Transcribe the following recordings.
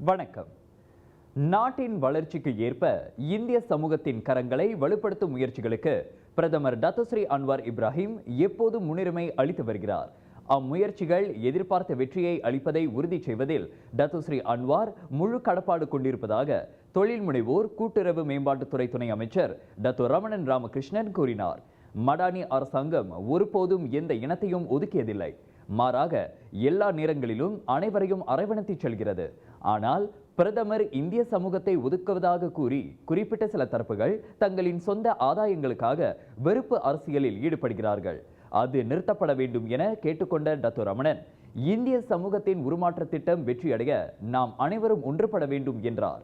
வணக்கம். நாட்டின் வளர்ச்சிக்கு ஏற்ப இந்திய சமூகத்தின் கரங்களை வலுப்படுத்தும் முயற்சிகளுக்கு பிரதமர் டத்தோஸ்ரீ அன்வார் இப்ராஹிம் எப்போதும் முன்னுரிமை அளித்து வருகிறார். அம்முயற்சிகள் எதிர்பார்த்த வெற்றியை அளிப்பதை உறுதி செய்வதில் டத்தோஸ்ரீ அன்வார் முழு கடப்பாடு கொண்டிருப்பதாக தொழில் முனைவோர் கூட்டுறவு மேம்பாட்டுத்துறை துணை அமைச்சர் டத்தோ ரமணன் ராமகிருஷ்ணன் கூறினார். மடானி அரசாங்கம் ஒருபோதும் எந்த இனத்தையும் ஒதுக்கியதில்லை. மாறாக எல்லா நேரங்களிலும் அனைவரையும் அரவணைத்து செல்கிறது. ஆனால் பிரதமர் இந்திய சமூகத்தை ஒதுக்குவதாக கூறி குறிப்பிட்ட சில தரப்புகள் தங்களின் சொந்த ஆதாயங்களுக்காக வெறுப்பு அரசியலில் ஈடுபடுகிறார்கள். அது நிறுத்தப்பட வேண்டும் என கேட்டுக்கொண்ட டத்தோ ரமணன், இந்திய சமூகத்தின் உருமாற்ற திட்டம் வெற்றியடைய நாம் அனைவரும் ஒன்றுபட வேண்டும் என்றார்.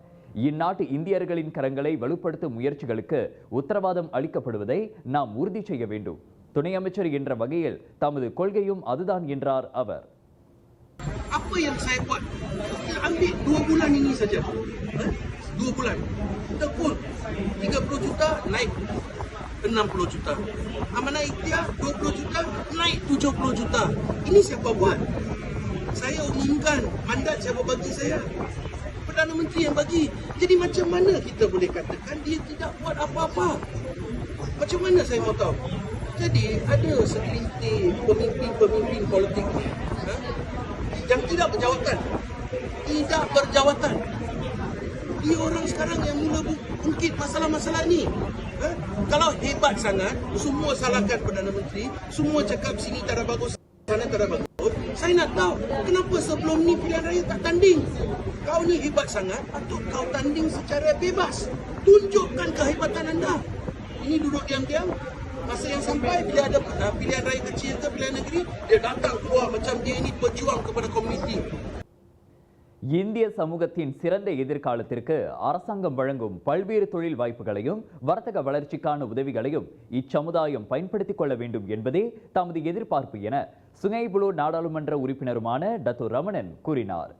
இந்நாட்டு இந்தியர்களின் கரங்களை வலுப்படுத்தும் முயற்சிகளுக்கு உத்தரவாதம் அளிக்கப்படுவதை நாம் உறுதி செய்ய வேண்டும். துணை அமைச்சர் என்ற வகையில் தமது கொள்கையும் அதுதான் என்றார் அவர். Apa yang saya buat? Ambil 2 bulan ini saja. 2 bulan. Tekun 30 juta naik 60 juta. Amanah Ikhtiar 20 juta naik 70 juta. Ini siapa buat? Saya umumkan, mandat siapa bagi saya? Perdana Menteri yang bagi. Jadi macam mana kita boleh katakan dia tidak buat apa-apa? Macam mana saya mau tahu? Jadi ada segelintir pemimpin politik yang tidak berjawatan. Dia orang sekarang yang mula ungkit masalah-masalah ni. Kalau hebat sangat, semua salahkan Perdana Menteri, semua cakap sini tak ada bagus, sana tak ada bagus. Saya nak tahu, kenapa sebelum ni pilihan raya tak tanding? Kau ni hebat sangat, patut kau tanding secara bebas. Tunjukkan kehebatan anda. Ini duduk diam-diam. Masa yang sampai bila ada pilihan raya kecil ke pilihan negeri, dia datang keluar macam dia ini berjuang kepada komuniti. இந்திய சமூகத்தின் சிறந்த எதிர்காலத்திற்கு அரசாங்கம் வழங்கும் பல்வேறு தொழில் வாய்ப்புகளையும் வர்த்தக வளர்ச்சிக்கான உதவிகளையும் இச்சமுதாயம் பயன்படுத்திக் கொள்ள வேண்டும் என்பதே தமது எதிர்பார்ப்பு என சுங்கை புலோ நாடாளுமன்ற உறுப்பினருமான டத்தோ ரமணன் கூறினார்.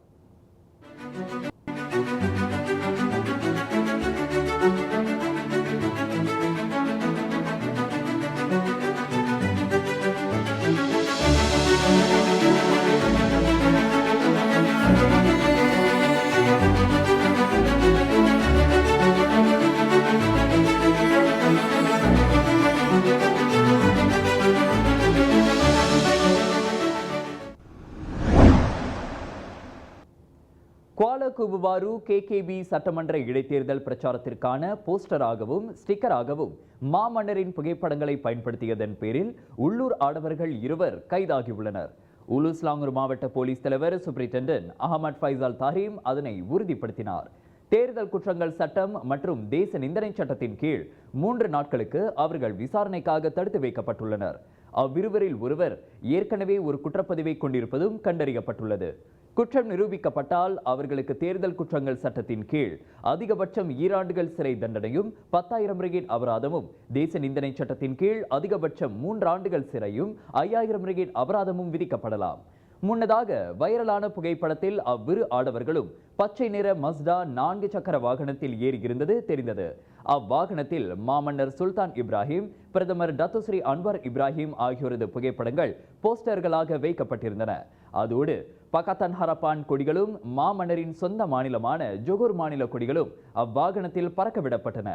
குவாலா குபுவாரு கேகேபி சட்டமன்ற இடைத்தேர்தல் பிரச்சாரத்திற்கான போஸ்டராகவும் ஸ்டிக்கராகவும் மாமன்னரின் புகைப்படங்களை பயன்படுத்தியதன் பேரில் உள்ளூர் ஆடவர்கள் 2 கைதாகியுள்ளனர். உலுஸ்லாங்கூர் மாவட்ட போலீஸ் தலைவர் சூப்பரிண்டென்டென்ட் அகமது ஃபைசால் தாரீம் அதனை உறுதிப்படுத்தினார். தேர்தல் குற்றங்கள் சட்டம் மற்றும் தேச நிந்தனை சட்டத்தின் கீழ் 3 நாட்களுக்கு அவர்கள் விசாரணைக்காக தடுத்து வைக்கப்பட்டுள்ளனர். அவ்விருவரில் ஒருவர் ஏற்கனவே ஒரு குற்றப்பதிவை கொண்டிருப்பதும் கண்டறியப்பட்டுள்ளது. குற்றம் நிரூபிக்கப்பட்டால் அவர்களுக்கு தேர்தல் குற்றங்கள் சட்டத்தின் கீழ் அதிகபட்சம் 2 ஆண்டுகள் சிறை தண்டனையும் 10,000 ரிங்கிட் அபராதமும், தேச நிந்தனை சட்டத்தின் கீழ் அதிகபட்சம் 3 ஆண்டுகள் சிறையும் 5,000 ரிங்கிட் அபராதமும் விதிக்கப்படலாம். முன்னதாக வைரலான புகைப்படத்தில் அவ்விரு ஆடவர்களும் பச்சை நிற மஸ்டா 4 சக்கர வாகனத்தில் ஏறி இருந்தது தெரிந்தது. அவ்வாகனத்தில் மாமன்னர் சுல்தான் இப்ராஹிம், பிரதமர் டத்தோஸ்ரீ அன்வார் இப்ராஹிம் ஆகியோரது புகைப்படங்கள் போஸ்டர்களாக வைக்கப்பட்டிருந்தன. அதோடு பகத்தான் ஹரப்பான் கொடிகளும் மாமன்னரின் சொந்த மாநிலமான ஜொகூர் மாநில கொடிகளும் அவ்வாகனத்தில் பறக்க விடப்பட்டன.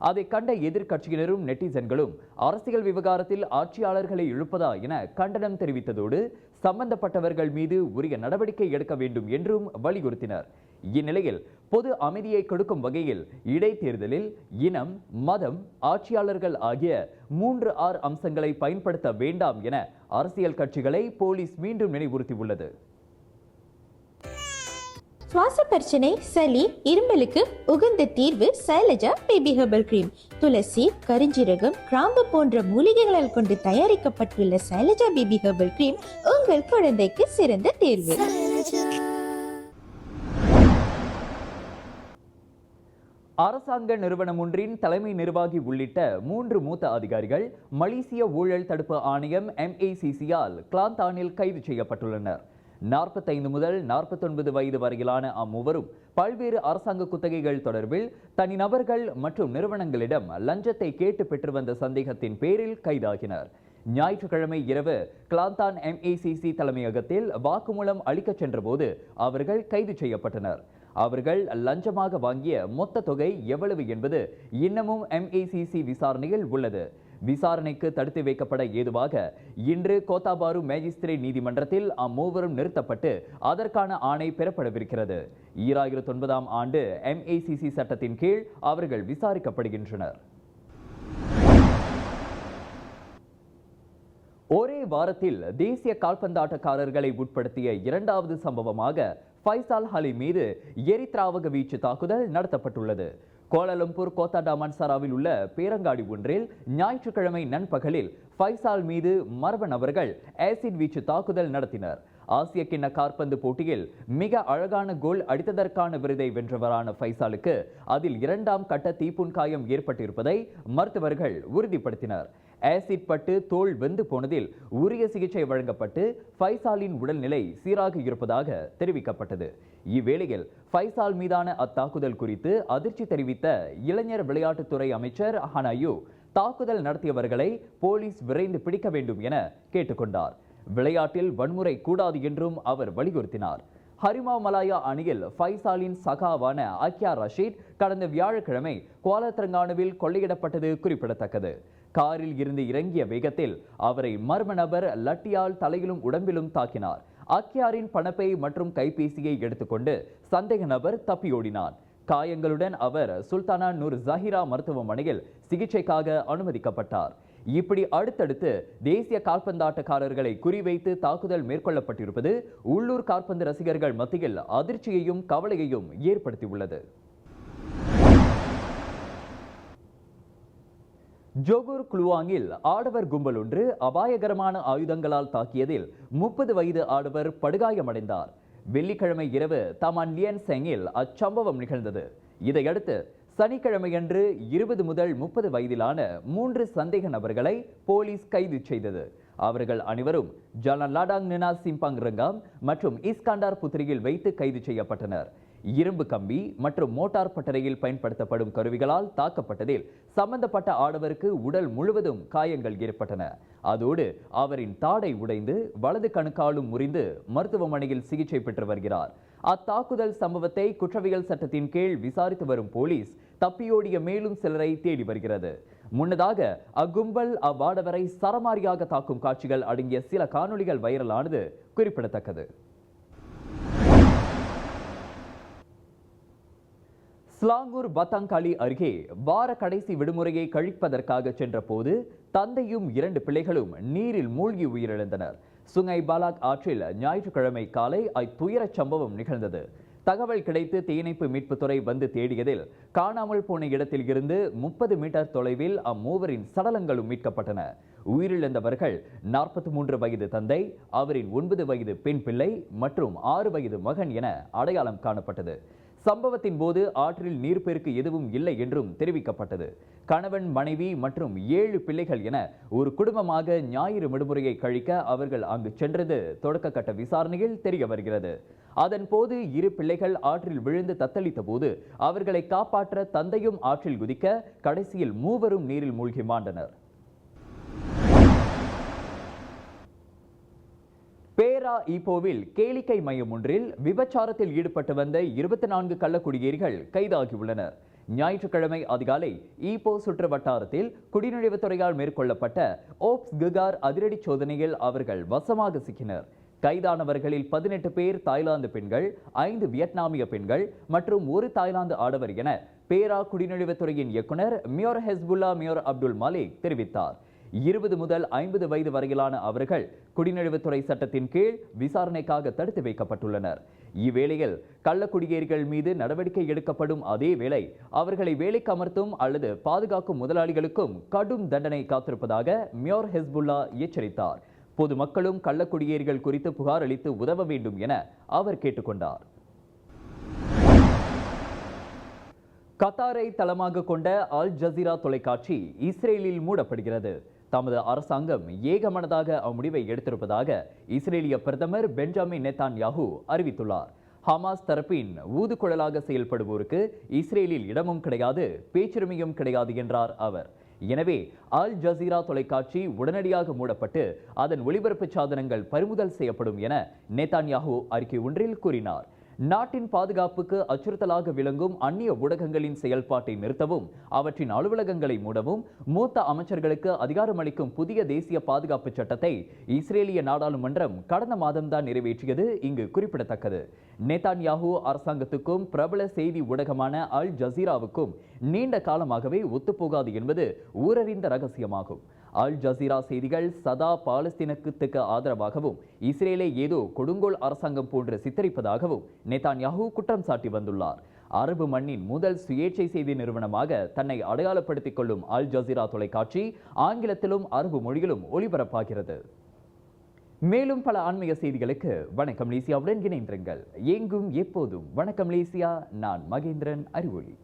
அதை கண்ட எதிர்கட்சியினரும் நெட்டிசன்களும் அரசியல் விவகாரத்தில் ஆட்சியாளர்களை இழுப்பதா என கண்டனம் தெரிவித்ததோடு சம்பந்தப்பட்டவர்கள் மீது உரிய நடவடிக்கை எடுக்க வேண்டும் என்றும் வலியுறுத்தினர். இந்நிலையில் பொது அமைதியை கொடுக்கும் வகையில் இடைத்தேர்தலில் இனம், மதம், ஆட்சியாளர்கள் ஆகிய 3 அம்சங்களை பயன்படுத்த வேண்டாம் என அரசியல் கட்சிகளை போலீஸ் மீண்டும் நினைவுறுத்தியுள்ளது. சுவாச பிரச்சனை, சளி, இருமலுக்கு உகந்த தீர்வு சைலஜா பேபி ஹெர்பல் கிரீம். துளசி, கரிஞ்சீரகம், கிராம்பு போன்ற மூலிகைகளால் கொண்டு தயாரிக்கப்பட்டுள்ள சைலஜா பேபி ஹெர்பல் கிரீம் உங்கள் குழந்தைக்கு சிறந்த தேர்வு. அரசாங்க நிறுவனம் ஒன்றின் தலைமை நிர்வாகி உள்ளிட்ட 3 மூத்த அதிகாரிகள் மலேசிய ஊழல் தடுப்பு ஆணையம் MACC-யால் கிளாந்தானில் கைது செய்யப்பட்டுள்ளனர். 45 முதல் 49 வயது வரையிலான அம்மூவரும் பல்வேறு அரசாங்க குத்தகைகள் தொடர்பில் தனிநபர்கள் மற்றும் நிறுவனங்களிடம் லஞ்சத்தை கேட்டு பெற்று வந்த சந்தேகத்தின் பேரில் கைதாகினர். ஞாயிற்றுக்கிழமை இரவு கிளாந்தான் MACC தலைமையகத்தில் வாக்குமூலம் அளிக்க சென்றபோது அவர்கள் கைது செய்யப்பட்டனர். அவர்கள் லஞ்சமாக வாங்கிய மொத்த தொகை எவ்வளவு என்பது இன்னமும் MACC விசாரணையில் உள்ளது. விசாரணைக்கு தடுத்து வைக்கப்பட ஏதுவாக இன்று கோத்தாபாரு மேஜிஸ்திரேட் நீதிமன்றத்தில் அம்மூவரும் நிறுத்தப்பட்டு அதற்கான ஆணை பெறப்படவிருக்கிறது. 2009ஆம் ஆண்டு MACC சட்டத்தின் கீழ் அவர்கள் விசாரிக்கப்படுகின்றனர். ஒரே வாரத்தில் தேசிய கால்பந்தாட்டக்காரர்களை உட்படுத்திய இரண்டாவது சம்பவமாக ஃபைசால் அலி மீது எரித்ராவக வீச்சு தாக்குதல் நடத்தப்பட்டுள்ளது. கோலாலம்பூர் கோத்தா டாமன்சாராவில் உள்ள பேரங்காடி ஒன்றில் ஞாயிற்றுக்கிழமை நண்பகலில் ஃபைசால் மீது மர்ம நபர்கள் ஆசிட் வீச்சு தாக்குதல் நடத்தினர். ஆசிய கிண்ண காற்பந்து போட்டியில் மிக அழகான கோல் அடித்ததற்கான விருதை வென்றவரான ஃபைசாலுக்கு அதில் 2ஆம் கட்ட தீப்புண்காயம் ஏற்பட்டிருப்பதை மருத்துவர்கள் உறுதிப்படுத்தினர். ஆசிட் பட்டு தோல் வெந்து போனதில் உரிய சிகிச்சை வழங்கப்பட்டு ஃபைசாலின் உடல்நிலை சீராக இருப்பதாக தெரிவிக்கப்பட்டது. இவ்வேளையில் ஃபைசால் மீதான அத்தாக்குதல் குறித்து அதிர்ச்சி தெரிவித்த இளைஞர் விளையாட்டுத்துறை அமைச்சர் ஹனாயு தாக்குதல் நடத்தியவர்களை போலீஸ் விரைந்து பிடிக்க வேண்டும் என கேட்டுக்கொண்டார். விளையாட்டில் வன்முறை கூடாது என்றும் அவர் வலியுறுத்தினார். ஹரிமா மலாயா அணியில் ஃபைசாலின் சகாவான ஆக்கியா ரஷீத் கடந்த வியாழக்கிழமை குவாலத்ரங்கானுவில் கொள்ளையிடப்பட்டது குறிப்பிடத்தக்கது. காரில் இருந்து இறங்கிய வேகத்தில் அவரை மர்ம நபர் லட்டியால் தலையிலும் உடம்பிலும் தாக்கினார். ஆக்கியாரின் பணப்பை மற்றும் கைபேசியை எடுத்துக்கொண்டு சந்தேக நபர் தப்பியோடினார். காயங்களுடன் அவர் சுல்தானா நூர் ஜஹீரா மருத்துவமனையில் சிகிச்சைக்காக அனுமதிக்கப்பட்டார். இப்படி அடுத்தடுத்து தேசிய கால்பந்தாட்டக்காரர்களை குறிவைத்து தாக்குதல் மேற்கொள்ளப்பட்டிருப்பது உள்ளூர் கால்பந்து ரசிகர்கள் மத்தியில் அதிர்ச்சியையும் கவலையையும் ஏற்படுத்தியுள்ளது. ஜோகூர் குலுவாங்கில் ஆடவர் கும்பல் ஒன்று அபாயகரமான ஆயுதங்களால் தாக்கியதில் 30 வயது ஆடவர் படுகாயமடைந்தார். வெள்ளிக்கிழமை இரவு தமான் லியன் செங்கில் அச்சம்பவம் நிகழ்ந்தது. இதையடுத்து சனிக்கிழமையன்று 20 முதல் 30 வயதிலான 3 சந்தேக நபர்களை போலீஸ் கைது செய்தது. அவர்கள் அனைவரும் ஜாலான் லாடாங் நினா சிம்பாங் ரங்காம் மற்றும் இஸ்காண்டார் புத்திரியில் வைத்து கைது செய்யப்பட்டனர். இரும்பு கம்பி மற்றும் மோட்டார் பட்டறையில் பயன்படுத்தப்படும் கருவிகளால் தாக்கப்பட்டதில் சம்பந்தப்பட்ட ஆடவருக்கு உடல் முழுவதும் காயங்கள் ஏற்பட்டன. அதோடு அவரின் தாடை உடைந்து வலது கணுக்காலும் முறிந்து மருத்துவமனையில் சிகிச்சை பெற்று வருகிறார். அத்தாக்குதல் சம்பவத்தை குற்றவியல் சட்டத்தின் கீழ் விசாரித்து வரும் போலீஸ் தப்பியோடிய மேலும் சிலரை தேடி வருகிறது. முன்னதாக அக்கும்பல் அவ்வாடவரை சரமாரியாக தாக்கும் காட்சிகள் அடங்கிய சில காணொளிகள் வைரலானது குறிப்பிடத்தக்கது. ஸ்லாங்கூர் பத்தாங்காலி அருகே வார கடைசி விடுமுறையை கழிப்பதற்காக சென்ற போது தந்தையும் 2 பிள்ளைகளும் நீரில் மூழ்கி உயிரிழந்தனர். சுங்கை பாலாக் ஆற்றில் ஞாயிற்றுக்கிழமை காலை துயரச் சம்பவம் நிகழ்ந்தது. தகவல் கிடைத்து தீயணைப்பு மீட்புத்துறை வந்து தேடியதில் காணாமல் போன இடத்தில் இருந்து 30 மீட்டர் தொலைவில் அம்மூவரின் சடலங்களும் மீட்கப்பட்டன. உயிரிழந்தவர்கள் 43 வயது தந்தை, அவரின் 9 வயது பெண் பிள்ளை மற்றும் 6 வயது மகன் என அடையாளம் காணப்பட்டது. சம்பவத்தின் போது ஆற்றில் நீர்ப்பெருக்கு எதுவும் இல்லை என்றும் தெரிவிக்கப்பட்டது. கணவன், மனைவி மற்றும் 7 பிள்ளைகள் என ஒரு குடும்பமாக ஞாயிறு விடுமுறையை கழிக்க அவர்கள் அங்கு சென்றது தொடக்க கட்ட விசாரணையில் தெரிய வருகிறது. அதன் போது 2 பிள்ளைகள் ஆற்றில் விழுந்து தத்தளித்த போது அவர்களை காப்பாற்ற தந்தையும் ஆற்றில் குதிக்க கடைசியில் 3 நீரில் மூழ்கி மாண்டனர். பேரா ஈப்போவில் கேளிக்கை மையம் ஒன்றில் விபச்சாரத்தில் ஈடுபட்டு வந்த 24 கள்ளக்குடியேறிகள் கைதாகியுள்ளனர். ஞாயிற்றுக்கிழமை அதிகாலை ஈப்போ சுற்று வட்டாரத்தில் குடிநுழைவுத்துறையால் மேற்கொள்ளப்பட்ட ஓப்ஸ் கிகார் அதிரடி சோதனையில் அவர்கள் வசமாக சிக்கினர். கைதானவர்களில் 18 பேர் தாய்லாந்து பெண்கள், 5 வியட்நாமிய பெண்கள் மற்றும் 1 தாய்லாந்து ஆடவர் என பேரா குடிநுழைவுத்துறையின் இயக்குனர் மியோர் ஹெஸ்புல்லா மியோர் அப்துல் மாலிக் தெரிவித்தார். 20 முதல் 50 வயது வரையிலான அவர்கள் குடிநுழைவுத்துறை சட்டத்தின் கீழ் விசாரணைக்காக தடுத்து வைக்கப்பட்டுள்ளனர். இவ்வேளையில் கள்ளக்குடியேறிகள் மீது நடவடிக்கை எடுக்கப்படும் அதே வேளை அவர்களை வேலைக்கு அமர்த்தும் அல்லது பாதுகாக்கும் முதலாளிகளுக்கும் கடும் தண்டனை காத்திருப்பதாக மியோர் ஹெஸ்புல்லா எச்சரித்தார். பொதுமக்களும் கள்ளக்குடியேறிகள் குறித்து புகார் அளித்து உதவ வேண்டும் என அவர் கேட்டுக்கொண்டார். கத்தாரை தளமாக கொண்ட அல் ஜசீரா தொலைக்காட்சி இஸ்ரேலில் மூடப்படுகிறது. தமது அரசாங்கம் ஏகமனதாக அம்முடிவை எடுத்திருப்பதாக இஸ்ரேலிய பிரதமர் பென்ஜாமின் நெத்தான்யாஹூ அறிவித்துள்ளார். ஹமாஸ் தரப்பின் ஊதுகுழலாக செயல்படுவோருக்கு இஸ்ரேலில் இடமும் கிடையாது, பேச்சுரிமையும் கிடையாது என்றார் அவர். எனவே அல் ஜசீரா தொலைக்காட்சி உடனடியாக மூடப்பட்டு அதன் ஒளிபரப்பு சாதனங்கள் பறிமுதல் செய்யப்படும் என நெத்தான்யாஹூ அறிக்கை ஒன்றில் கூறினார். நாட்டின் பாதுகாப்புக்கு அச்சுறுத்தலாக விளங்கும் அந்நிய ஊடகங்களின் செயல்பாட்டை நிறுத்தவும் அவற்றின் அலுவலகங்களை மூடவும் மூத்த அமைச்சர்களுக்கு அதிகாரமளிக்கும் புதிய தேசிய பாதுகாப்பு சட்டத்தை இஸ்ரேலிய நாடாளுமன்றம் கடந்த மாதம்தான் நிறைவேற்றியது இங்கு குறிப்பிடத்தக்கது. நேதான்யாஹூ அரசாங்கத்துக்கும் பிரபல செய்தி ஊடகமான அல் ஜசீராவுக்கும் நீண்ட காலமாகவே ஒத்துப்போகாது என்பது ஊரறிந்த ரகசியமாகும். அல் ஜசீரா செய்திகள் சதா பாலஸ்தீனத்துக்கு ஆதரவாகவும் இஸ்ரேலை ஏதோ கொடுங்கோல் அரசாங்கம் போன்று சித்தரிப்பதாகவும் நேதான்யாஹூ குற்றம் சாட்டி வந்துள்ளார். அரபு மண்ணின் முதல் சுயேட்சை செய்தி நிறுவனமாக தன்னை அடையாளப்படுத்திக் கொள்ளும் அல் ஜசீரா தொலைக்காட்சி ஆங்கிலத்திலும் அரபு மொழியிலும் ஒளிபரப்பாகிறது. மேலும் பல ஆன்மீக செய்திகளுக்கு வணக்கம் மலேசியாவுடன் இணைந்திருங்கள். எங்கும் எப்போதும் வணக்கம் மலேசியா. நான் மகேந்திரன் அறிவொளி.